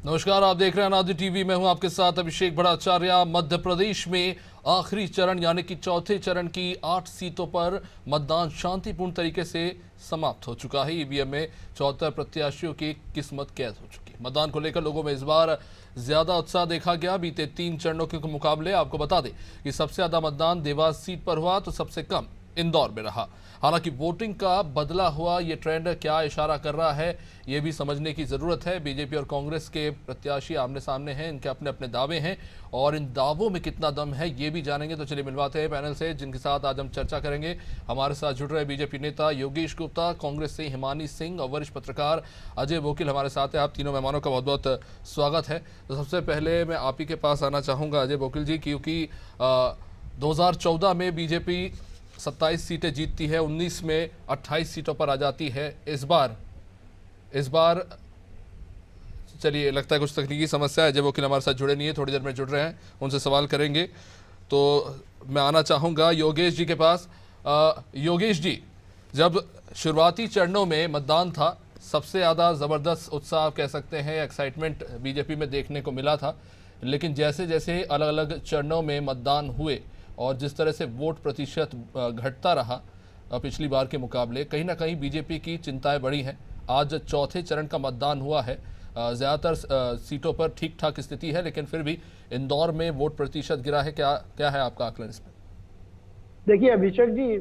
नमस्कार, आप देख रहे हैं अनादि टीवी। मैं हूं आपके साथ अभिषेक भट्टाचार्य। मध्य प्रदेश में आखिरी चरण यानी कि चौथे चरण की 8 सीटों पर मतदान शांतिपूर्ण तरीके से समाप्त हो चुका है। ईवीएम में 74 प्रत्याशियों की किस्मत कैद हो चुकी है। मतदान को लेकर लोगों में इस बार ज्यादा उत्साह देखा गया। बीते 3 चरणों के मुकाबले आपको बता दें कि सबसे ज्यादा मतदान देवास सीट पर हुआ तो सबसे कम इंदौर में रहा। हालांकि वोटिंग का बदला हुआ ये ट्रेंड क्या इशारा कर रहा है, ये भी समझने की जरूरत है। बीजेपी और कांग्रेस के प्रत्याशी आमने सामने हैं, इनके अपने अपने दावे हैं और इन दावों में कितना दम है ये भी जानेंगे। तो चलिए मिलवाते हैं पैनल से जिनके साथ आज हम चर्चा करेंगे। हमारे साथ जुड़ रहे बीजेपी नेता योगेश गुप्ता, कांग्रेस से हिमानी सिंह और वरिष्ठ पत्रकार अजय वोकिल हमारे साथ है। आप तीनों मेहमानों का बहुत बहुत स्वागत है। तो सबसे पहले मैं आप ही के पास आना चाहूँगा अजय वोकिल जी, क्योंकि 2014 में बीजेपी 27 सीटें जीतती है, 19 में 28 सीटों पर आ जाती है। इस बार चलिए लगता है कुछ तकनीकी समस्या है। जब वकील हमारे साथ जुड़े नहीं है, थोड़ी देर में जुड़ रहे हैं, उनसे सवाल करेंगे। तो मैं आना चाहूँगा योगेश जी के पास। योगेश जी, जब शुरुआती चरणों में मतदान था, सबसे ज़्यादा ज़बरदस्त उत्साह कह सकते हैं, एक्साइटमेंट बीजेपी में देखने को मिला था। लेकिन जैसे जैसे अलग अलग चरणों में मतदान हुए और जिस तरह से वोट प्रतिशत घटता रहा पिछली बार के मुकाबले, कहीं ना कहीं बीजेपी की चिंताएं बढ़ी हैं। आज चौथे चरण का मतदान हुआ है, ज़्यादातर सीटों पर ठीक ठाक स्थिति है, लेकिन फिर भी इंदौर में वोट प्रतिशत गिरा है। क्या है आपका आकलन इसमें? देखिए अभिषेक जी,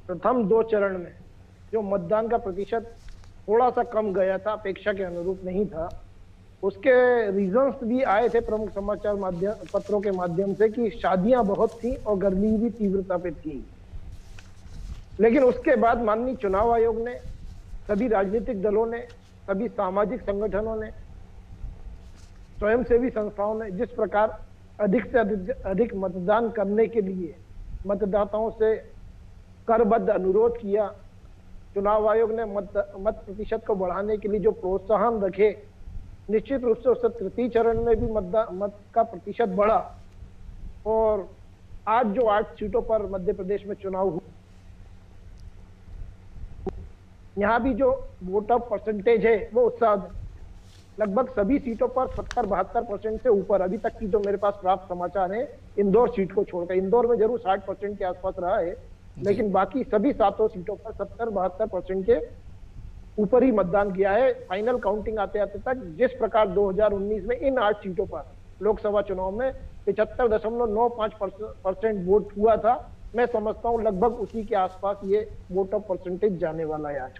प्रथम 2 चरण में जो मतदान का प्रतिशत थोड़ा सा कम गया था, अपेक्षा के अनुरूप नहीं था। उसके रीजंस भी आए थे प्रमुख समाचार माध्यम पत्रों के माध्यम से कि शादियां बहुत थी और गर्मी भी तीव्रता पे थी। लेकिन उसके बाद माननीय चुनाव आयोग ने, सभी राजनीतिक दलों ने, सभी सामाजिक संगठनों ने, स्वयंसेवी संस्थाओं ने जिस प्रकार अधिक से अधिक मतदान करने के लिए मतदाताओं से करबद्ध अनुरोध किया, चुनाव आयोग ने मत प्रतिशत को बढ़ाने के लिए जो प्रोत्साहन रखे, निश्चित रूप से उससे तृतीय चरण में भी मत का प्रतिशत बढ़ा। और आज जो 8 सीटों पर मध्य प्रदेश में चुनाव हुआ, यहाँ भी जो वोट ऑफ परसेंटेज है वो उत्साह लगभग सभी सीटों पर 70-72% से ऊपर अभी तक की जो मेरे पास प्राप्त समाचार है, इंदौर सीट को छोड़कर। इंदौर में जरूर 60% के आसपास रहा है, लेकिन बाकी सभी 7 सीटों पर 70-72% के ऊपर ही मतदान किया है। फाइनल काउंटिंग आते आते तक जिस प्रकार 2019 में इन 8 सीटों पर लोकसभा चुनाव में 75.95% वोट हुआ था, मैं समझता हूं लगभग उसी के आसपास ये वोट ऑफ परसेंटेज जाने वाला है आज।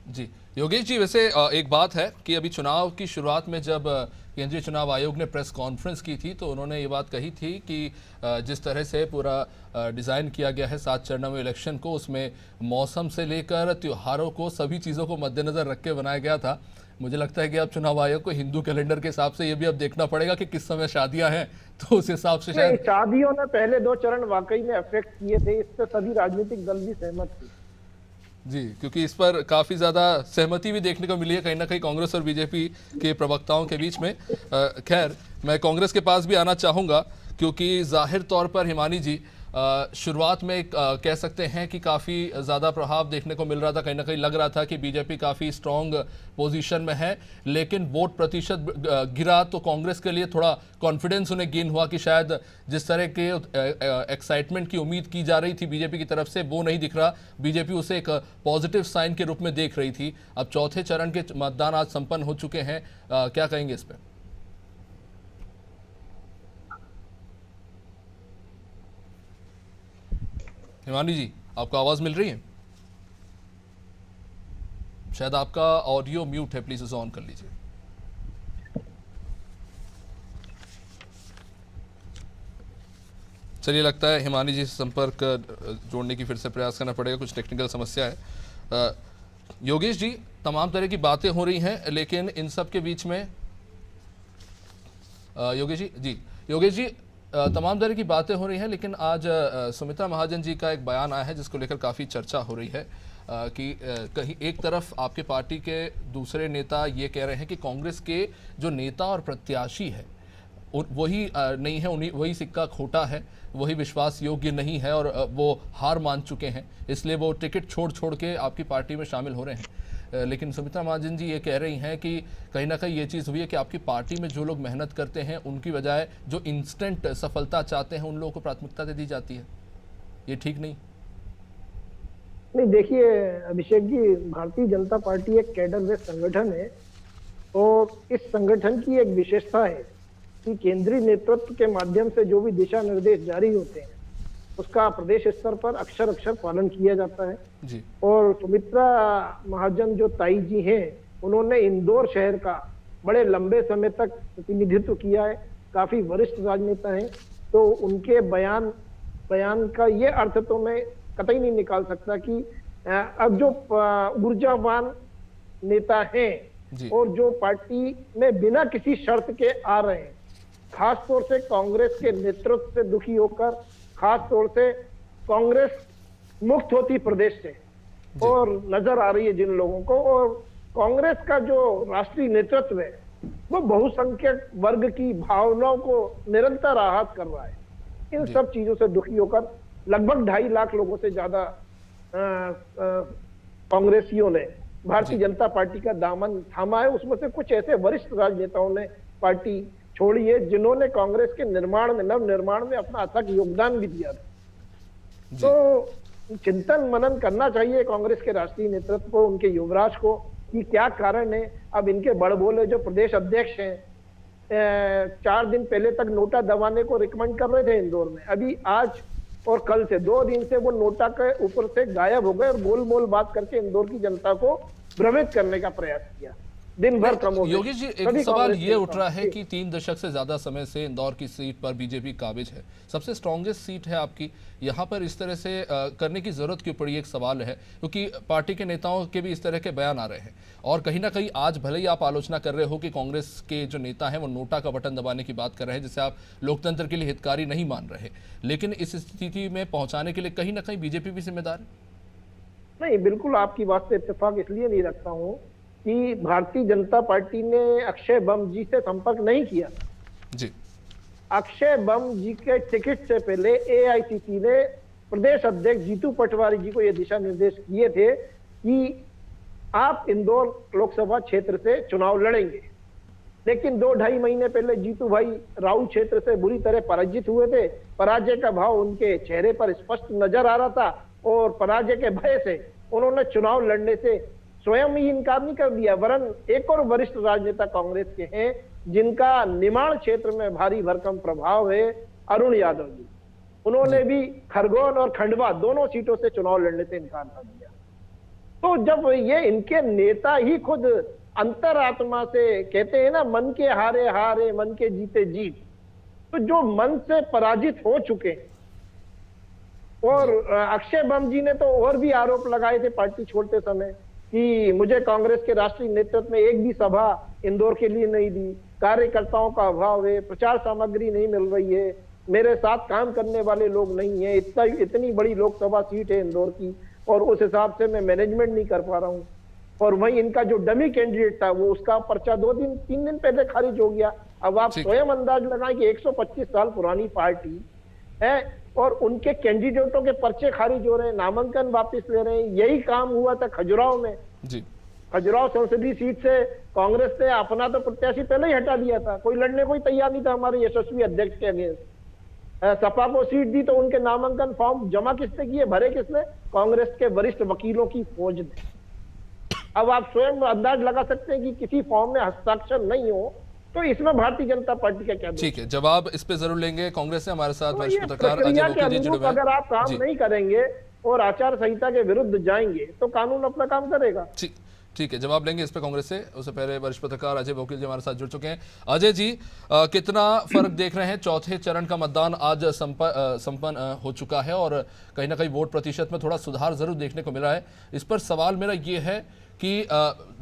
जी योगेश जी, वैसे एक बात है कि अभी चुनाव की शुरुआत में जब केंद्रीय चुनाव आयोग ने प्रेस कॉन्फ्रेंस की थी तो उन्होंने ये बात कही थी कि जिस तरह से पूरा डिज़ाइन किया गया है 7 चरणों में इलेक्शन को, उसमें मौसम से लेकर त्योहारों को, सभी चीज़ों को मद्देनज़र रख के बनाया गया था। मुझे लगता है कि अब चुनाव आयोग को हिंदू कैलेंडर के हिसाब से ये भी अब देखना पड़ेगा कि किस समय शादियां हैं, तो उस हिसाब से शायद शादियों ने पहले 2 चरण वाकई में अफेक्ट किए थे, इससे सभी राजनीतिक दल भी सहमत थे। जी, क्योंकि इस पर काफ़ी ज़्यादा सहमति भी देखने को मिली है कहीं ना कहीं कांग्रेस और बीजेपी के प्रवक्ताओं के बीच में। खैर, मैं कांग्रेस के पास भी आना चाहूँगा, क्योंकि जाहिर तौर पर हिमानी जी शुरुआत में कह सकते हैं कि काफ़ी ज़्यादा प्रभाव देखने को मिल रहा था। कहीं ना कहीं लग रहा था कि बीजेपी काफ़ी स्ट्रॉन्ग पोजीशन में है, लेकिन वोट प्रतिशत गिरा तो कांग्रेस के लिए थोड़ा कॉन्फिडेंस उन्हें गेन हुआ कि शायद जिस तरह के एक्साइटमेंट की उम्मीद की जा रही थी बीजेपी की तरफ से, वो नहीं दिख रहा। बीजेपी उसे एक पॉजिटिव साइन के रूप में देख रही थी। अब चौथे चरण के मतदान आज संपन्न हो चुके हैं, क्या कहेंगे इस पर? हिमानी जी, आपको आवाज मिल रही है? शायद आपका ऑडियो म्यूट है, प्लीज उसे ऑन कर लीजिए। चलिए, लगता है हिमानी जी से संपर्क जोड़ने की फिर से प्रयास करना पड़ेगा, कुछ टेक्निकल समस्या है। योगेश जी, तमाम तरह की बातें हो रही हैं, लेकिन इन सब के बीच में योगेश जी तमाम तरह की बातें हो रही हैं, लेकिन आज सुमित्रा महाजन जी का एक बयान आया है जिसको लेकर काफ़ी चर्चा हो रही है कि कहीं एक तरफ आपके पार्टी के दूसरे नेता ये कह रहे हैं कि कांग्रेस के जो नेता और प्रत्याशी है वही नहीं है, उन्हीं वही सिक्का खोटा है, वही विश्वास योग्य नहीं है और वो हार मान चुके हैं, इसलिए वो टिकट छोड़ छोड़ के आपकी पार्टी में शामिल हो रहे हैं। लेकिन सुमित्रा महाजन जी ये कह रही हैं कि कहीं ना कहीं ये चीज़ हुई है कि आपकी पार्टी में जो लोग मेहनत करते हैं उनकी बजाय जो इंस्टेंट सफलता चाहते हैं उन लोगों को प्राथमिकता दे दी जाती है। ये ठीक नहीं? नहीं, देखिए अभिषेक जी, भारतीय जनता पार्टी एक कैडर बेस्ड संगठन है और इस संगठन की एक विशेषता है कि केंद्रीय नेतृत्व के माध्यम से जो भी दिशा निर्देश जारी होते हैं उसका प्रदेश स्तर पर अक्षर अक्षर पालन किया जाता है जी। और सुमित्रा महाजन जो ताई जी हैं, उन्होंने इंदौर शहर का बड़े लंबे समय तक प्रतिनिधित्व किया है, काफी वरिष्ठ राजनेता हैं, तो उनके बयान का ये अर्थ तो मैं कतई नहीं निकाल सकता कि अब जो ऊर्जावान नेता हैं और जो पार्टी में बिना किसी शर्त के आ रहे हैं, खास तौर से कांग्रेस के नेतृत्व से दुखी होकर, खास तौर से कांग्रेस मुक्त होती प्रदेश से और नजर आ रही है जिन लोगों को, और कांग्रेस का जो राष्ट्रीय नेतृत्व है वो बहुसंख्यक वर्ग की भावनाओं को निरंतर आहत कर रहा है। इन सब चीजों से दुखी होकर लगभग 2.5 लाख लोगों से ज्यादा कांग्रेसियों ने भारतीय जनता पार्टी का दामन थामा है। उसमें से कुछ ऐसे वरिष्ठ राजनेताओं ने पार्टी छोड़ी है जिन्होंने कांग्रेस के निर्माण में, नव निर्माण में अपना अथक योगदान भी दिया था। तो चिंतन मनन करना चाहिए कांग्रेस के राष्ट्रीय नेतृत्व को, उनके युवराज को, कि क्या कारण है। अब इनके बड़बोले जो प्रदेश अध्यक्ष हैं 4 दिन पहले तक नोटा दबाने को रिकमेंड कर रहे थे इंदौर में, अभी आज और कल से 2 दिन से वो नोटा के ऊपर से गायब हो गए और गोल मोल बात करके इंदौर की जनता को भ्रमित करने का प्रयास किया। दिन भर प्रमोद योगी जी, एक सवाल ये उठ रहा है कि 3 दशक से ज्यादा समय से इंदौर की सीट पर बीजेपी काबिज है, सबसे स्ट्रॉन्गेस्ट सीट है आपकी, यहाँ पर इस तरह से करने की जरूरत क्यों पड़ी? एक सवाल है, क्योंकि पार्टी के नेताओं के भी इस तरह के बयान आ रहे हैं और कहीं ना कहीं आज भले ही आप आलोचना कर रहे हो कि कांग्रेस के जो नेता हैं वो नोटा का बटन दबाने की बात कर रहे हैं जिसे आप लोकतंत्र के लिए हितकारी नहीं मान रहे, लेकिन इस स्थिति में पहुंचाने के लिए कहीं ना कहीं बीजेपी भी जिम्मेदार है। नहीं, बिल्कुल आपकी बात से इत्तेफाक इसलिए नहीं रखता हूँ कि भारतीय जनता पार्टी ने अक्षय बम जी से संपर्क नहीं किया जी। अक्षय बम जी के टिकट से पहले एआईसीसी ने प्रदेश अध्यक्ष जीतू पटवारी जी को यह दिशा निर्देश किए थे कि आप इंदौर लोकसभा क्षेत्र से चुनाव लड़ेंगे, लेकिन 2-2.5 महीने पहले जीतू भाई राऊ क्षेत्र से बुरी तरह पराजित हुए थे। पराजय का भाव उनके चेहरे पर स्पष्ट नजर आ रहा था और पराजय के भय से उन्होंने चुनाव लड़ने से स्वयं ही इनकार नहीं कर दिया। वरन एक और वरिष्ठ राजनेता कांग्रेस के हैं जिनका निमाड़ क्षेत्र में भारी भरकम प्रभाव है, अरुण यादव जी, उन्होंने भी खरगोन और खंडवा दोनों सीटों से चुनाव लड़ने से इनकार कर दिया। तो जब ये इनके नेता ही खुद अंतरात्मा से कहते हैं ना, मन के हारे हारे मन के जीते जीत, तो जो मन से पराजित हो चुके हैं, और अक्षय बम जी ने तो और भी आरोप लगाए थे पार्टी छोड़ते समय कि मुझे कांग्रेस के राष्ट्रीय नेतृत्व में एक भी सभा इंदौर के लिए नहीं दी, कार्यकर्ताओं का अभाव है, प्रचार सामग्री नहीं मिल रही है, मेरे साथ काम करने वाले लोग नहीं है, इतनी बड़ी लोकसभा सीट है इंदौर की और उस हिसाब से मैं मैनेजमेंट नहीं कर पा रहा हूँ। और वहीं इनका जो डमी कैंडिडेट था वो उसका पर्चा 2-3 दिन पहले खारिज हो गया। अब आप स्वयं अंदाज लगाएं कि 125 साल पुरानी पार्टी है और उनके कैंडिडेटों के पर्चे खारिज हो रहे हैं, नामांकन वापस ले रहे हैं। यही काम हुआ था खजुराहो में जी। खजुराहो संसदीय सीट से कांग्रेस ने अपना तो प्रत्याशी पहले ही हटा दिया था, कोई लड़ने को ही तैयार नहीं था हमारे यशस्वी अध्यक्ष के अगेंस्ट। सपा को सीट दी तो उनके नामांकन फॉर्म जमा किसने किए, भरे किसने? कांग्रेस के वरिष्ठ वकीलों की फौज ने। अब आप स्वयं अंदाज लगा सकते हैं कि किसी फॉर्म में हस्ताक्षर नहीं हो तो इसमें भारतीय जनता पार्टी का क्या? ठीक है, जवाब इस पे जरूर लेंगे। कांग्रेस से हमारे साथ वरिष्ठ पत्रकार अजय वकील जी जुड़े हुए हैं। अगर आप काम नहीं करेंगे और आचार संहिता के विरुद्ध जाएंगे तो कानून अपना काम करेगा। ठीक है, जवाब लेंगे इस पे कांग्रेस से। उससे पहले वरिष्ठ पत्रकार अजय वकील जी हमारे साथ जुड़ चुके हैं। अजय जी, कितना फर्क देख रहे हैं? चौथे चरण का मतदान आज संपन्न हो चुका है और कहीं ना कहीं वोट प्रतिशत में थोड़ा सुधार जरूर देखने को मिला है। इस पर सवाल मेरा ये है कि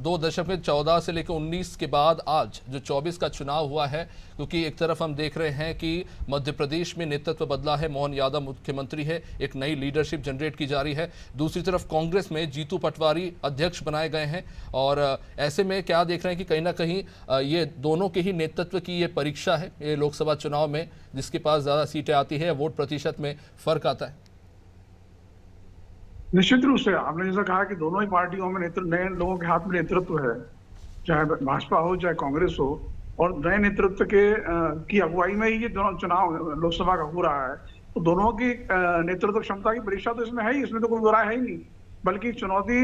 2 दशक में 14 से लेकर 19 के बाद आज जो 24 का चुनाव हुआ है, क्योंकि एक तरफ हम देख रहे हैं कि मध्य प्रदेश में नेतृत्व बदला है, मोहन यादव मुख्यमंत्री है, एक नई लीडरशिप जनरेट की जा रही है। दूसरी तरफ कांग्रेस में जीतू पटवारी अध्यक्ष बनाए गए हैं और ऐसे में क्या देख रहे हैं कि कहीं ना कहीं ये दोनों के ही नेतृत्व की ये परीक्षा है ये लोकसभा चुनाव में, जिसके पास ज़्यादा सीटें आती है, वोट प्रतिशत में फर्क आता है। निश्चित रूप से आपने जैसा कहा कि दोनों ही पार्टियों में नए लोगों के हाथ में नेतृत्व है, चाहे भाजपा हो चाहे कांग्रेस हो, और नए नेतृत्व की अगुवाई में ही ये दोनों चुनाव लोकसभा का हो रहा है। तो दोनों की नेतृत्व क्षमता की परीक्षा तो इसमें है ही, इसमें तो कोई बुराई है ही नहीं। बल्कि चुनौती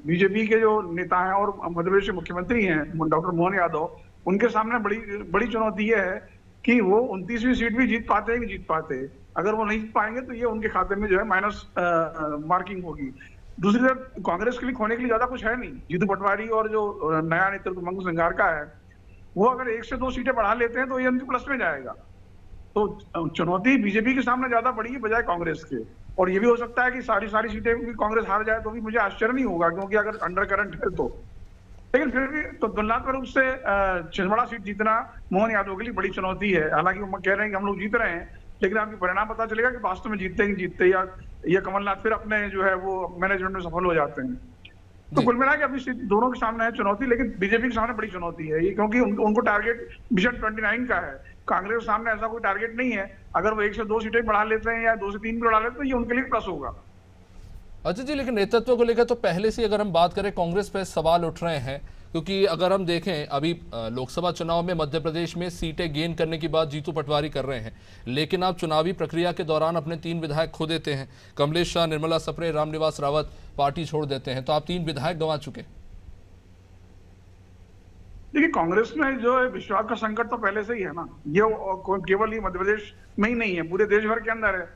बीजेपी के जो नेता हैं और मध्य प्रदेश के मुख्यमंत्री हैं डॉक्टर मोहन यादव, उनके सामने बड़ी चुनौती ये है कि वो 29वीं सीट भी जीत पाते हैं कि जीत पाते। अगर वो नहीं जीत पाएंगे तो ये उनके खाते में जो है माइनस मार्किंग होगी। दूसरी तरफ कांग्रेस के लिए खोने के लिए ज्यादा कुछ है नहीं। जीतू पटवारी और जो नया नेतृत्व मंगू संघार का है, वो अगर 1 से 2 सीटें बढ़ा लेते हैं तो ये उनके प्लस में जाएगा। तो चुनौती बीजेपी के सामने ज्यादा बड़ी है बजाय कांग्रेस के। और ये भी हो सकता है कि सारी सीटें भी कांग्रेस हार जाए तो भी मुझे आश्चर्य नहीं होगा, क्योंकि अगर अंडर करंट है तो। लेकिन फिर भी तो तुलनात्मक रूप से छिंदवाड़ा सीट जीतना मोहन यादव के लिए बड़ी चुनौती है। हालांकि वो कह रहे हैं कि हम लोग जीत रहे हैं, लेकिन आपको परिणाम पता चलेगा कि वास्तव में जीतते ही जीतते या कमलनाथ फिर अपने जो है वो मैनेजमेंट में सफल हो जाते हैं। तो कुल मिला के अभी दोनों के सामने है चुनौती, लेकिन बीजेपी के सामने बड़ी चुनौती है ये, क्योंकि उनको टारगेट विजन 29 का है। कांग्रेस के सामने ऐसा कोई टारगेट नहीं है। अगर वो 1 से 2 सीटें बढ़ा लेते हैं या 2 से 3 बढ़ा लेते हैं तो ये उनके लिए प्लस होगा। अच्छा जी, लेकिन नेतृत्व को लेकर तो पहले से अगर हम बात करें कांग्रेस पे सवाल उठ रहे हैं, क्योंकि अगर हम देखें अभी लोकसभा चुनाव में मध्य प्रदेश में सीटें गेन करने की बात जीतू पटवारी कर रहे हैं, लेकिन आप चुनावी प्रक्रिया के दौरान अपने 3 विधायक खो देते हैं। कमलेश शाह, निर्मला सप्रे, रामनिवास रावत पार्टी छोड़ देते हैं, तो आप 3 विधायक गंवा चुके। देखिए, कांग्रेस में जो है विश्वास का संकट तो पहले से ही है ना। ये केवल ही मध्य प्रदेश में ही नहीं है, पूरे देश भर के अंदर है।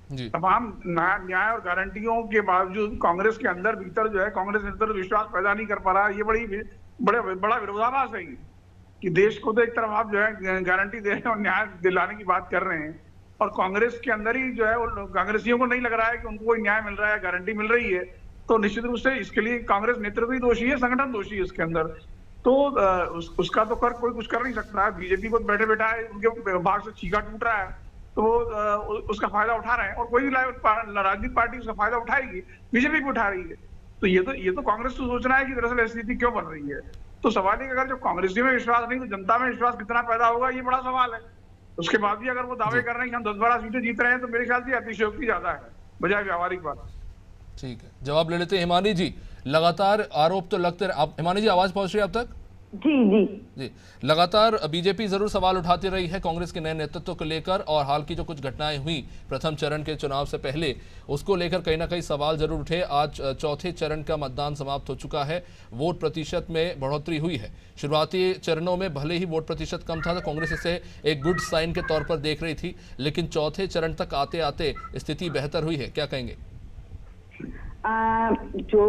जी। तमाम न्याय और गारंटियों के बावजूद कांग्रेस के अंदर भीतर जो है कांग्रेस नेतृत्व विश्वास पैदा नहीं कर पा रहा। ये बड़ा विरोधाभास है कि देश को तो एक तरफ आप जो है गारंटी दे रहे हैं और न्याय दिलाने की बात कर रहे हैं, और कांग्रेस के अंदर ही जो है कांग्रेसियों को नहीं लग रहा है कि उनको कोई न्याय मिल रहा है, गारंटी मिल रही है। तो निश्चित रूप से इसके लिए कांग्रेस नेतृत्व ही दोषी है, संगठन दोषी है इसके अंदर। तो उसका तो कोई कुछ कर नहीं सकता है। बीजेपी को बैठे बैठा है, उनके भाग से चीखा टूट रहा है, तो उसका फायदा उठा रहे हैं, और कोई भी राजनीतिक पार्टी उसका फायदा उठाएगी, बीजेपी भी उठा रही है। तो ये तो कांग्रेस को सोचना है कि दरअसल ऐसी स्थिति क्यों बन रही है। तो सवाल है कि अगर जो कांग्रेसियों में विश्वास नहीं तो जनता में विश्वास कितना पैदा होगा, ये बड़ा सवाल है। उसके बाद भी अगर वो दावे कर रहे हैं कि हम 10-12 सीटें जीत रहे हैं, तो मेरे ख्याल से अतिशयोक्ति ज्यादा है बजाय व्यावहारिक बात। ठीक है, जवाब ले लेते हैं हिमानी जी। लगातार आरोप तो लगते रहे। हिमानी जी, आवाज पहुंच रही है आप तक? जी, लगातार बीजेपी जरूर सवाल उठाती रही है कांग्रेस के नए नेतृत्व को लेकर, और हाल की जो कुछ घटनाएं हुई प्रथम चरण के चुनाव से पहले, उसको लेकर कहीं ना कहीं सवाल जरूर उठे। आज चौथे चरण का मतदान समाप्त हो चुका है, वोट प्रतिशत में बढ़ोतरी हुई है। शुरुआती चरणों में भले ही वोट प्रतिशत कम था तो कांग्रेस इसे एक गुड साइन के तौर पर देख रही थी, लेकिन चौथे चरण तक आते आते स्थिति बेहतर हुई है, क्या कहेंगे? जो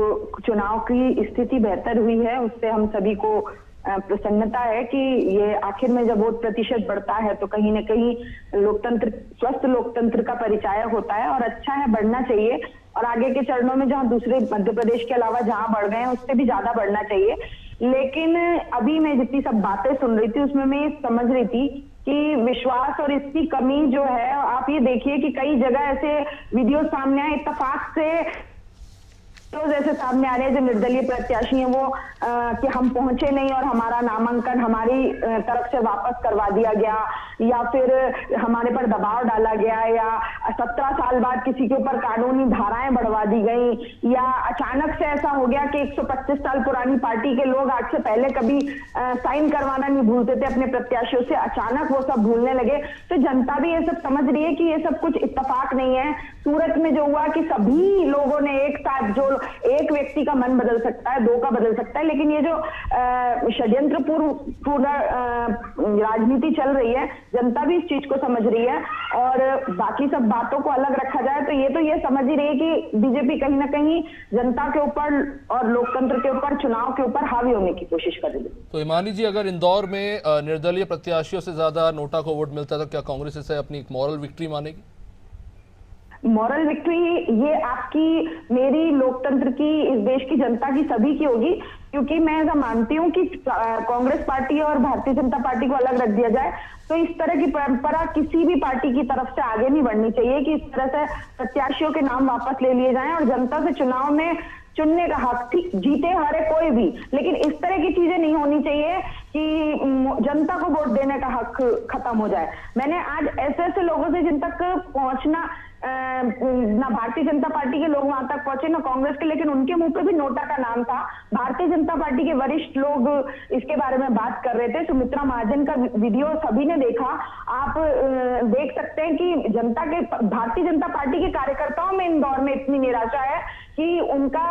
चुनाव की स्थिति बेहतर हुई है उससे हम सभी को प्रसन्नता है कि ये आखिर में जब वोट प्रतिशत बढ़ता है तो कहीं ना कहीं लोकतंत्र, स्वस्थ लोकतंत्र का परिचय होता है, और अच्छा है, बढ़ना चाहिए। और आगे के चरणों में जहां दूसरे मध्य प्रदेश के अलावा जहां बढ़ गए हैं उससे भी ज्यादा बढ़ना चाहिए। लेकिन अभी मैं जितनी सब बातें सुन रही थी उसमें मैं ये समझ रही थी कि विश्वास और इसकी कमी जो है, आप ये देखिए कि कई जगह ऐसे वीडियो सामने आए इत्तेफाक से, तो जैसे सामने आ रहे हैं जो निर्दलीय प्रत्याशी हैं वो कि हम पहुंचे नहीं और हमारा नामांकन हमारी तरफ से वापस करवा दिया गया, या फिर हमारे पर दबाव डाला गया, या 17 साल बाद किसी के ऊपर कानूनी धाराएं बढ़वा दी गई, या अचानक से ऐसा हो गया कि 125 साल पुरानी पार्टी के लोग आज से पहले कभी साइन करवाना नहीं भूलते थे अपने प्रत्याशियों से, अचानक वो सब भूलने लगे। तो जनता भी ये सब समझ रही है कि ये सब कुछ इत्तेफाक नहीं है। सूरत में जो हुआ कि सभी लोगों ने एक साथ, जो एक व्यक्ति का मन बदल सकता है, 2 का बदल सकता है, लेकिन ये जो षड्यंत्र पूर्ण राजनीति चल रही है, जनता भी इस चीज को समझ रही है। और बाकी सब बातों को अलग रखा जाए तो ये समझ ही रही है कि बीजेपी कहीं ना कहीं जनता के ऊपर और लोकतंत्र के ऊपर, चुनाव के ऊपर हावी होने की कोशिश कर रही है। तो हिमानी जी, अगर इंदौर में निर्दलीय प्रत्याशियों से ज्यादा नोटा को वोट मिलता है तो क्या कांग्रेस इसे अपनी एक मॉरल विक्ट्री मानेगी? मॉरल विक्ट्री ये आपकी, मेरी, लोकतंत्र की, इस देश की जनता की, सभी की होगी, क्योंकि मैं ऐसा मानती हूँ कि कांग्रेस पार्टी और भारतीय जनता पार्टी को अलग रख दिया जाए तो इस तरह की परंपरा किसी भी पार्टी की तरफ से आगे नहीं बढ़नी चाहिए कि इस तरह से प्रत्याशियों के नाम वापस ले लिए जाएं और जनता से चुनाव में चुनने का हक, जीते हारे कोई भी, लेकिन इस तरह की चीजें नहीं होनी चाहिए कि जनता को वोट देने का हक खत्म हो जाए। मैंने आज ऐसे ऐसे लोगों से जिन तक पहुंचना ना भारतीय जनता पार्टी के लोग वहां तक पहुंचे ना कांग्रेस के, लेकिन उनके मुंह पे भी नोटा का नाम था। भारतीय जनता पार्टी के वरिष्ठ लोग इसके बारे में बात कर रहे थे। सुमित्रा महाजन का वीडियो सभी ने देखा। आप देख सकते हैं कि जनता के भारतीय जनता पार्टी के कार्यकर्ताओं में इंदौर में इतनी निराशा है कि उनका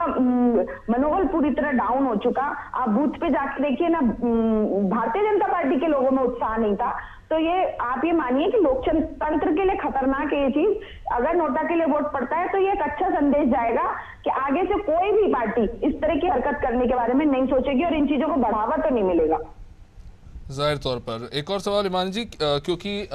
मनोबल पूरी तरह डाउन हो चुका। आप बूथ पे जाके देखिए ना, भारतीय जनता पार्टी के लोगों में उत्साह नहीं था। तो ये आप ये मानिए कि लोकतंत्र के लिए खतरनाक है ये चीज। अगर नोटा के लिए वोट पड़ता है तो ये एक अच्छा संदेश जाएगा कि आगे से कोई भी पार्टी इस तरह की हरकत करने के बारे में नहीं सोचेगी और इन चीजों को बढ़ावा तो नहीं मिलेगा। जाहिर तौर पर एक और सवाल ईमानी जी, क्योंकि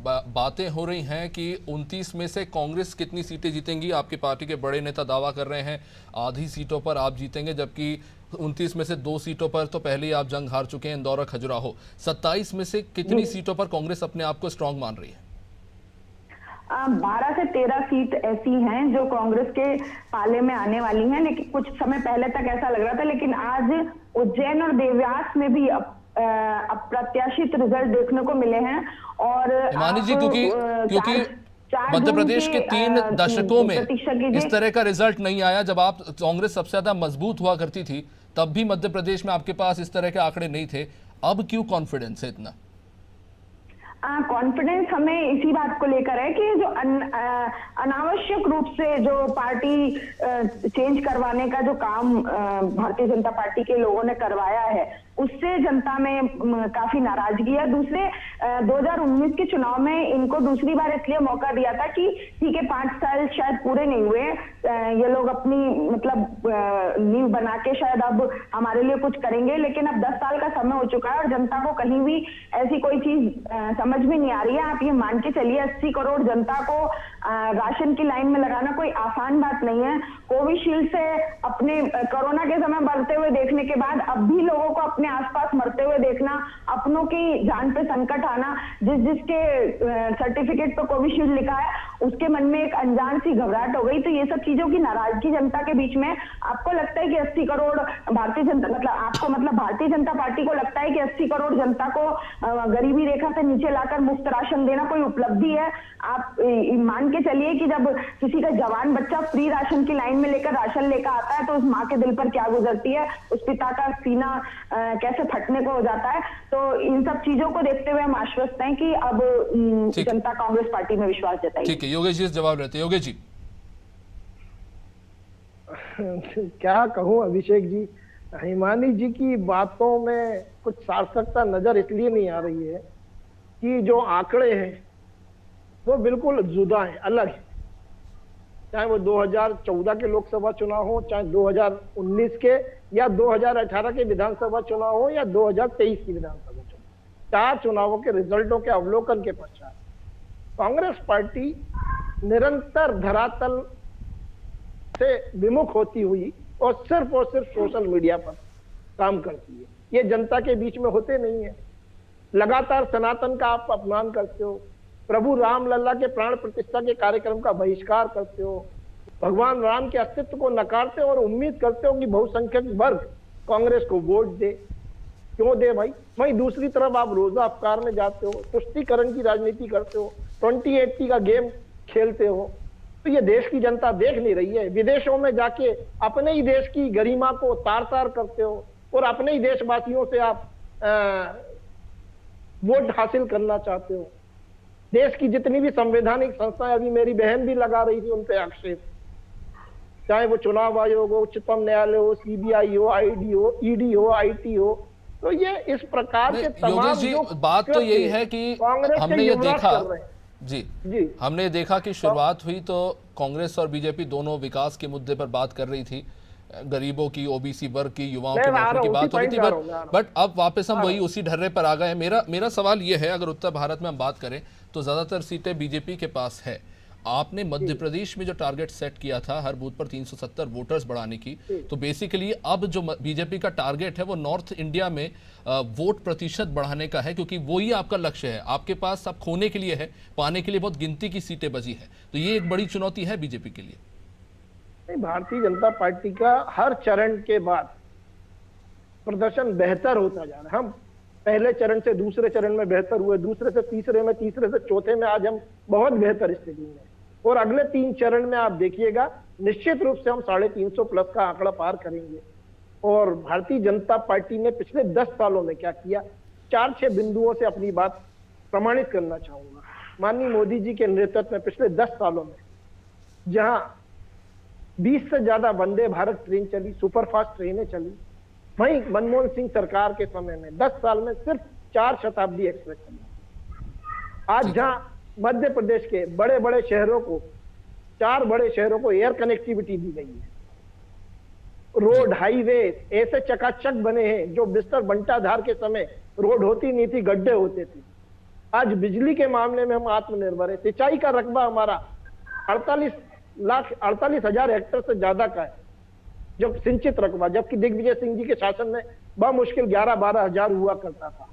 बातें हो रही हैं कि 29 में से कांग्रेस कितनी सीटें जीतेंगी। आपकी पार्टी के बड़े नेता दावा कर रहे हैं आधी सीटों पर आप जीतेंगे, जबकि 29 में से 2 सीटों पर तो पहले ही आप जंग हार चुके हैं, इंदौर और खजुराहो। 27 में से कितनी सीटों पर कांग्रेस अपने आप को स्ट्रांग मान रही है? 12 से 13 सीट ऐसी हैं जो कांग्रेस के पाले में आने वाली हैं। लेकिन कुछ समय पहले तक ऐसा लग रहा था, लेकिन आज उज्जैन और देवयास में भी अप्रत्याशित रिजल्ट देखने को मिले हैं। और ईमानी जी, क्योंकि मध्य प्रदेश के 3 दशकों में इस तरह का रिजल्ट नहीं आया। जब आप कांग्रेस सबसे ज्यादा मजबूत हुआ करती थी तब भी मध्य प्रदेश में आपके पास इस तरह के आंकड़े नहीं थे। अब क्यों कॉन्फिडेंस है इतना? कॉन्फिडेंस हमें इसी बात को लेकर है कि जो अनावश्यक रूप से जो पार्टी चेंज करवाने का जो काम भारतीय जनता पार्टी के लोगों ने करवाया है उससे जनता में काफी नाराजगी है। दूसरे 2019 के चुनाव में इनको दूसरी बार इसलिए मौका दिया था कि ठीक है 5 साल शायद पूरे नहीं हुए, ये लोग अपनी मतलब नींव बना के शायद अब हमारे लिए कुछ करेंगे, लेकिन अब 10 साल का समय हो चुका है और जनता को कहीं भी ऐसी कोई चीज समझ में नहीं आ रही है। आप ये मान के चलिए 80 करोड़ जनता को राशन की लाइन में लगाना कोई आसान बात नहीं है। कोविशील्ड से अपने कोरोना के समय बढ़ते हुए देखने के बाद अब भी लोगों को अपने आसपास मरते हुए देखना, अपनों की जान पे संकट आना, जिसके सर्टिफिकेट पे कोविशील्ड लिखा है उसके मन में एक अनजान सी घबराहट हो गई। तो ये सब चीजों की नाराजगी जनता के बीच में। आपको लगता है कि 80 करोड़ भारतीय जनता भारतीय जनता पार्टी को लगता है कि 80 करोड़ जनता को गरीबी रेखा से नीचे लाकर मुफ्त राशन देना कोई उपलब्धि है? आप मान के चलिए कि जब किसी का जवान बच्चा फ्री राशन की लाइन में लेकर राशन लेकर आता है तो उस माँ के दिल पर क्या गुजरती है, उस पिता का सीना कैसे फटने को हो जाता है। तो इन सब चीजों को देखते हुए हम आश्वस्त हैं कि अब जनता कांग्रेस पार्टी में विश्वास जताएगी। ठीक है, योगेश जी जवाब लेते हैं। योगेश जी क्या कहूं अभिषेक जी, हिमानी जी की बातों में कुछ सार्थकता नजर इसलिए नहीं आ रही है कि जो आंकड़े हैं वो बिल्कुल जुदा है, अलग है। चाहे वो 2014 के लोकसभा चुनाव हो, चाहे 2019 के या 2018 के विधानसभा चुनाव हो या 2023 की विधानसभा चुनाव, 4 चुनावों के रिजल्टों के अवलोकन के पश्चात कांग्रेस पार्टी निरंतर धरातल से विमुख होती हुई और सिर्फ सोशल मीडिया पर काम करती है। ये जनता के बीच में होते नहीं है। लगातार सनातन का आप अपमान करते हो, प्रभु राम लल्ला के प्राण प्रतिष्ठा के कार्यक्रम का बहिष्कार करते हो, भगवान राम के अस्तित्व को नकारते हो और उम्मीद करते हो कि बहुसंख्यक वर्ग कांग्रेस को वोट दे। क्यों दे भाई? वहीं दूसरी तरफ आप रोजा अफकार में जाते हो, तुष्टीकरण की राजनीति करते हो, 2080 का गेम खेलते हो। तो ये देश की जनता देख नहीं रही है। विदेशों में जाके अपने ही देश की गरिमा को तार तार करते हो और अपने ही देशवासियों से आप वोट हासिल करना चाहते हो। देश की जितनी भी संवैधानिक संस्थाएं, अभी मेरी बहन भी लगा रही थी उन पे आक्षेप, चाहे वो चुनाव आयोग हो, उच्चतम न्यायालय हो, सीबीआई हो, ईडी हो, आईटी हो, तो ये इस प्रकार के तमाम जी बात तो यही है कि हमने ये देखा जी हमने देखा कि शुरुआत हुई तो कांग्रेस और बीजेपी दोनों विकास के मुद्दे पर बात कर रही थी, गरीबों की, ओबीसी वर्ग की, युवाओं के नौकरी की बात हो रही थी, बट अब वापस हम वही उसी ढर्रे पर आ गए। मेरा सवाल ये है, अगर उत्तर भारत में हम बात करें तो ज्यादातर सीटें बीजेपी के पास है। आपने मध्य प्रदेश में जो टारगेट सेट किया था हर बूथ पर 370 वोटर्स बढ़ाने की, तो बेसिकली अब जो बीजेपी का टारगेट है वो नॉर्थ इंडिया में वोट प्रतिशत बढ़ाने का है, क्योंकि वो ही आपका लक्ष्य है। आपके पास अब खोने के लिए है, पाने के लिए बहुत गिनती की सीटें बची है। तो ये एक बड़ी चुनौती है बीजेपी के लिए। भारतीय जनता पार्टी का हर चरण के बाद प्रदर्शन बेहतर होता जा रहा है। हम पहले चरण से दूसरे चरण में बेहतर हुए, दूसरे से तीसरे में, तीसरे से चौथे में आज हम बहुत बेहतर स्थिति में। और अगले 3 चरण में आप देखिएगा निश्चित रूप से हम 350 प्लस का आंकड़ा पार करेंगे। और भारतीय जनता पार्टी ने पिछले 10 सालों में क्या किया, 4-6 बिंदुओं से अपनी बात प्रमाणित करना चाहूंगा। माननीय मोदी जी के नेतृत्व में पिछले 10 सालों में जहां 20 से ज्यादा वंदे भारत ट्रेन चली, सुपरफास्ट ट्रेनें चली, वहीं मनमोहन सिंह सरकार के समय में 10 साल में सिर्फ 4 शताब्दी एक्सप्रेस चली। आज जहां मध्य प्रदेश के बड़े बड़े शहरों को, 4 बड़े शहरों को एयर कनेक्टिविटी दी गई है, रोड हाईवे ऐसे चकाचक बने हैं जो मिस्टर बंटाधार के समय रोड होती नहीं थी, गड्ढे होते थे। आज बिजली के मामले में हम आत्मनिर्भर है। सिंचाई का रकबा हमारा 48,00,000 हेक्टेयर से ज्यादा का है जब सिंचित रकबा, जबकि दिग्विजय सिंह जी के शासन में बमुश्किल 11-12 हजार हुआ करता था।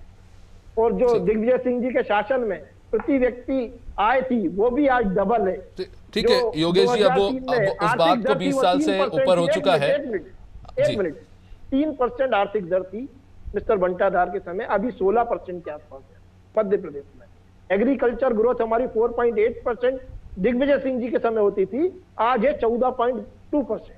और जो दिग्विजय सिंह जी के शासन में प्रति व्यक्ति आय थी वो भी आज डबल है। ठीक है योगेश जी, अब उस बात को 20 साल से ऊपर हो चुका है। एक मिनट 3% आर्थिक दर थी मिस्टर बंटाधार के समय, अभी 16% के आसपास है मध्य प्रदेश में। एग्रीकल्चर ग्रोथ हमारी 4.8% दिग्विजय सिंह जी के समय होती थी, आज है 14.2%।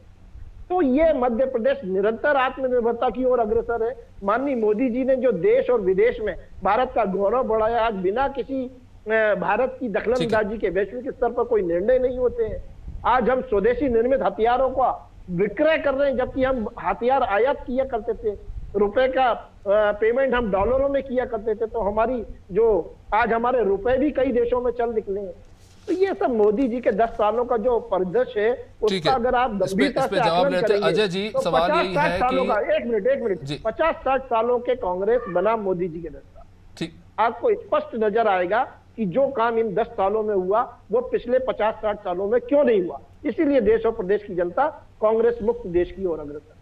तो ये मध्य प्रदेश निरंतर आत्मनिर्भरता की ओर अग्रसर है। माननीय मोदी जी ने जो देश और विदेश में भारत का गौरव बढ़ाया, आज बिना किसी भारत की दखलंदाजी के वैश्विक स्तर पर कोई निर्णय नहीं होते हैं। आज हम स्वदेशी निर्मित हथियारों का विक्रय कर रहे हैं, जबकि हम हथियार आयात किया करते थे, रुपए का पेमेंट हम डॉलरों में किया करते थे। तो हमारी जो आज हमारे रुपए भी कई देशों में चल निकले हैं। तो ये सब मोदी जी के 10 सालों का जो परिदृश्य है उसका अगर आप गंभीरता से जवाब आकलन लेते हैं। अजय जी तो सवाल यही है कि एक मिनट 50-60 सालों के कांग्रेस बनाम मोदी जी के 10 साल, ठीक, आपको स्पष्ट नजर आएगा कि जो काम इन 10 सालों में हुआ वो पिछले 50-60 सालों में क्यों नहीं हुआ। इसीलिए देश और प्रदेश की जनता कांग्रेस मुक्त देश की ओर अग्रसर।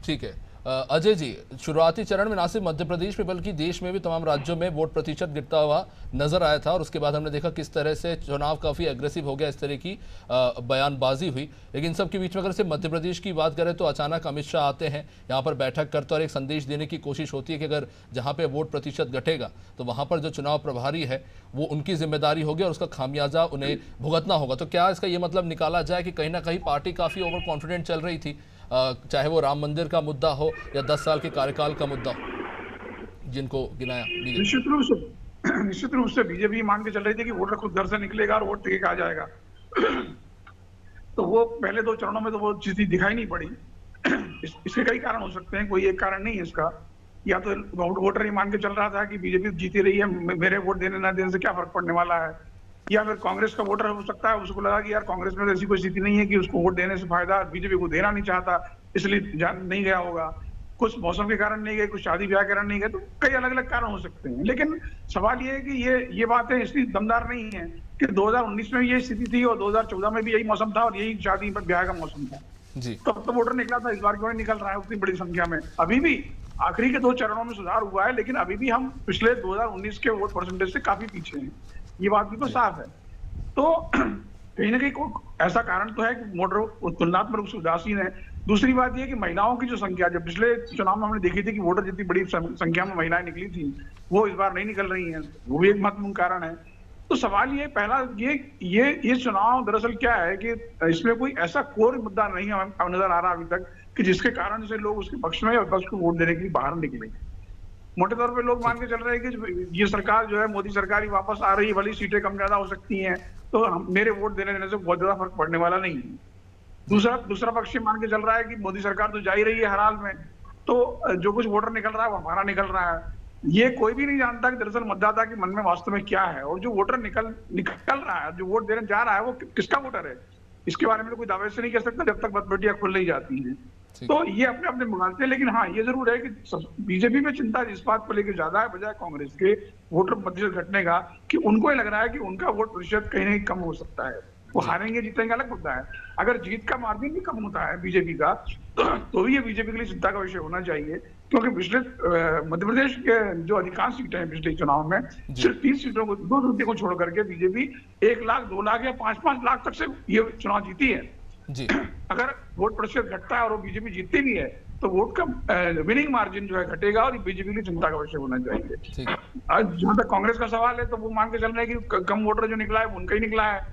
ठीक है अजय जी, शुरुआती चरण में ना सिर्फ मध्य प्रदेश में बल्कि देश में भी तमाम राज्यों में वोट प्रतिशत गिरता हुआ नजर आया था और उसके बाद हमने देखा किस तरह से चुनाव काफी एग्रेसिव हो गया, इस तरह की बयानबाजी हुई। लेकिन सब के बीच में अगर सिर्फ मध्य प्रदेश की बात करें तो अचानक अमित शाह आते हैं, यहाँ पर बैठक करते और एक संदेश देने की कोशिश होती है कि अगर जहाँ पे वोट प्रतिशत घटेगा तो वहाँ पर जो चुनाव प्रभारी है वो उनकी जिम्मेदारी होगी और उसका खामियाजा उन्हें भुगतना होगा। तो क्या इसका ये मतलब निकाला जाए कि कहीं ना कहीं पार्टी काफी ओवर कॉन्फिडेंट चल रही थी, चाहे वो राम मंदिर का मुद्दा हो या 10 साल के कार्यकाल का मुद्दा हो जिनको गिनाया? निश्चित रूप से बीजेपी मान के चल रही थी कि वोटर खुद घर से निकलेगा और वोट टिके आ जाएगा। तो वो पहले 2 चरणों में तो वो चीज दिखाई नहीं पड़ी। इसके कई कारण हो सकते हैं, कोई एक कारण नहीं है इसका। या तो वोटर ये मान के चल रहा था कि बीजेपी जीती रही है, मेरे वोट देने ना देने से क्या फर्क पड़ने वाला है। या फिर कांग्रेस का वोटर हो सकता है, उसको लगा कि यार कांग्रेस में तो ऐसी कोई स्थिति नहीं है कि उसको वोट देने से फायदा, बीजेपी को देना नहीं चाहता इसलिए नहीं गया होगा। कुछ मौसम के कारण नहीं गए, कुछ शादी ब्याह के कारण नहीं गए, तो कई अलग अलग कारण हो सकते हैं। लेकिन सवाल ये है कि ये बातें इसलिए दमदार नहीं है कि 2019 में ये स्थिति थी और 2014 में भी यही मौसम था और यही शादी ब्याह का मौसम था जी। तब तो वोटर निकला था, इस बार क्यों नहीं निकल रहा है उतनी बड़ी संख्या में। अभी भी आखिरी के 2 चरणों में सुधार हुआ है, लेकिन अभी भी हम पिछले 2019 के वोट परसेंटेज से काफी पीछे हैं, ये बात भी तो साफ है। तो कहीं ना कहीं ऐसा कारण तो है कि वोटर तुलनात्मक रूप से उदासीन है। दूसरी बात यह कि महिलाओं की जो संख्या, जब पिछले चुनाव में हमने देखी थी कि वोटर जितनी बड़ी संख्या में महिलाएं निकली थी वो इस बार नहीं निकल रही हैं, वो भी एक महत्वपूर्ण कारण है। तो सवाल ये पहला ये चुनाव दरअसल क्या है कि इसमें कोई ऐसा कोर मुद्दा नहीं हमें नजर आ रहा अभी तक कि जिसके कारण से लोग उसके पक्ष में या विपक्ष को वोट देने के लिए बाहर निकले। मोटे तौर पे लोग मान के चल रहे हैं कि ये सरकार जो है मोदी सरकार ही वापस आ रही है, भले सीटें कम ज्यादा हो सकती हैं, तो मेरे वोट देने से बहुत ज्यादा फर्क पड़ने वाला नहीं है। दूसरा पक्ष मान के चल रहा है कि मोदी सरकार तो जा ही रही है हर हाल में, तो जो कुछ वोटर निकल रहा है वो हमारा निकल रहा है। ये कोई भी नहीं जानता कि दरअसल मतदाता के मन में वास्तव में क्या है, और जो वोटर निकल रहा है, जो वोट देने जा रहा है वो किसका वोटर है, इसके बारे में तो कोई दावे से नहीं कह सकता जब तक मतपेटियां खुल नहीं जाती हैं। तो ये अपने अपने मुगालते हैं। लेकिन हाँ, ये जरूर है कि बीजेपी में चिंता इस बात को लेकर ज्यादा है बजाय कांग्रेस के वोटर प्रतिशत घटने का, कि उनको ये लग रहा है कि उनका वोट प्रतिशत कहीं ना कहीं कम हो सकता है। वो हारेंगे जीतेंगे अलग मुद्दा है, अगर जीत का मार्जिन भी कम होता है बीजेपी का तो भी ये बीजेपी के लिए चिंता का विषय होना चाहिए। क्योंकि पिछले मध्य प्रदेश के जो अधिकांश सीटें हैं पिछले चुनाव में, सिर्फ 3 सीटों को, 2 सीटों को छोड़ करके बीजेपी 1 लाख, 2 लाख या 5-5 लाख तक से ये चुनाव जीती है जी। अगर वोट प्रतिशत घटता है और वो बीजेपी जीतती भी है तो वोट का विनिंग मार्जिन जो है घटेगा और बीजेपी की चिंता का विषय होना चाहिए। ठीक है। आज जहां तक कांग्रेस का सवाल है तो वो मान के चल रहे हैं कि कम वोटर जो निकला है वो उनका ही निकला है,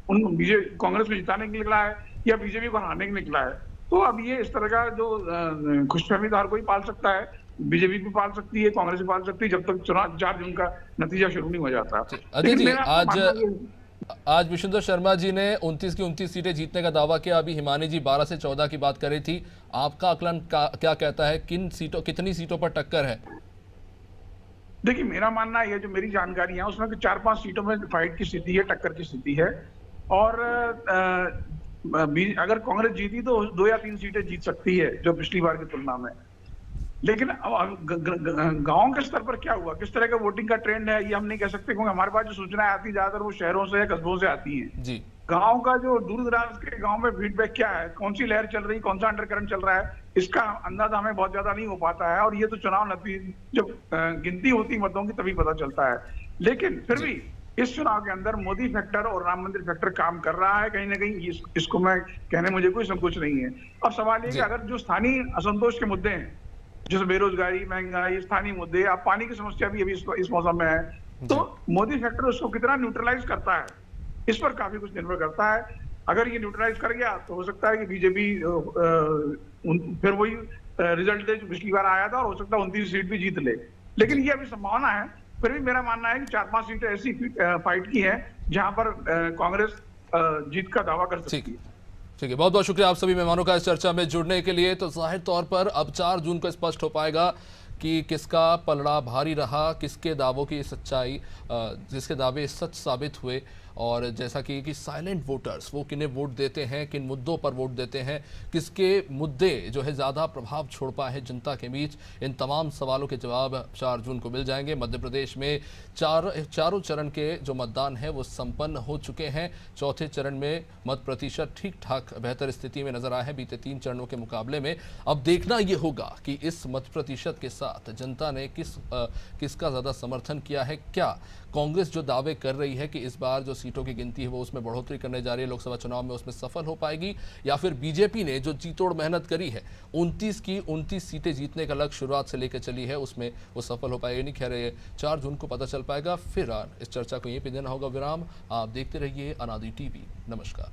उन बीजेपी कांग्रेस को जिताने के निकला है या बीजेपी को हराने के निकला है। तो अब ये इस तरह का जो खुशफहमी तो हर कोई पाल सकता है, बीजेपी भी पाल सकती है, कांग्रेस भी पाल सकती है, जब तक चुनाव 4 जून का नतीजा शुरू नहीं हो जाता। अजय लेकिन जी, मेरा मानना ये- आज विशुंधर शर्मा जी ने 29 की 29 सीटें जीतने का दावा किया। अभी हिमानी जी 12 से 14 की बात कर रही थी। आपका आकलन क्या कहता है, कितनी सीटों पर टक्कर है? देखिए, मेरा मानना है, जो मेरी जानकारी है उसमें 4-5 सीटों में फाइट की स्थिति है, टक्कर की स्थिति है। और अगर कांग्रेस जीती तो 2 या 3 सीटें जीत सकती है जो पिछली बार की तुलना में। लेकिन गांव के स्तर पर क्या हुआ, किस तरह का वोटिंग का ट्रेंड है, ये हम नहीं कह सकते, क्योंकि हमारे पास जो सूचनाएं आती है ज्यादातर वो शहरों से या कस्बों से आती हैं। जी। गांव का जो दूर दराज के गांव में फीडबैक क्या है, कौन सी लहर चल रही, कौन सा अंडरकरंट चल रहा है, इसका अंदाजा हमें बहुत ज्यादा नहीं हो पाता है। और ये तो चुनाव नतीजे जब गिनती होती मतों की तभी पता चलता है। लेकिन फिर भी इस चुनाव के अंदर मोदी फैक्टर और राम मंदिर फैक्टर काम कर रहा है कहीं ना कहीं, इसको मैं कहने मुझे कोई संकोच नहीं है। अब सवाल ये कि अगर जो स्थानीय असंतोष के मुद्दे हैं, जैसे बेरोजगारी, महंगाई, स्थानीय मुद्दे, अब पानी की समस्या भी अभी इस मौसम में है, तो मोदी फैक्टर उसको कितना न्यूट्रलाइज करता है, इस पर काफी कुछ निर्भर करता है। अगर ये न्यूट्रलाइज कर गया तो हो सकता है कि बीजेपी फिर वही रिजल्ट दे जो पिछली बार आया था, और हो सकता है 29 सीट भी जीत ले। लेकिन ये अभी संभावना है। फिर भी मेरा मानना है कि 4-5 सीटें ऐसी फाइट की हैं जहां पर कांग्रेस जीत का दावा कर सकती है। ठीक है, बहुत बहुत शुक्रिया आप सभी मेहमानों का इस चर्चा में जुड़ने के लिए। तो जाहिर तौर पर अब 4 जून को स्पष्ट हो पाएगा कि किसका पलड़ा भारी रहा, किसके दावों की सच्चाई, जिसके दावे सच साबित हुए। और जैसा कि साइलेंट वोटर्स वो किन्हें वोट देते हैं, किन मुद्दों पर वोट देते हैं, किसके मुद्दे जो है ज़्यादा प्रभाव छोड़ पाए हैं जनता के बीच, इन तमाम सवालों के जवाब 4 जून को मिल जाएंगे। मध्य प्रदेश में चारों चरण के जो मतदान है वो संपन्न हो चुके हैं। चौथे चरण में मत प्रतिशत ठीक ठाक बेहतर स्थिति में नजर आए हैं बीते 3 चरणों के मुकाबले में। अब देखना ये होगा कि इस मत प्रतिशत के साथ जनता ने किसका ज़्यादा समर्थन किया है। क्या कांग्रेस जो दावे कर रही है कि इस बार जो सीटों की गिनती है वो उसमें बढ़ोतरी करने जा रही है लोकसभा चुनाव में, उसमें सफल हो पाएगी, या फिर बीजेपी ने जो जीतोड़ मेहनत करी है 29 की 29 सीटें जीतने का लक्ष्य शुरुआत से लेकर चली है उसमें वो सफल हो पाएगी नहीं। खैर 4 जून को पता चल पाएगा। फिर इस चर्चा को यहीं पे देना होगा विराम। आप देखते रहिए अनादि टीवी। नमस्कार।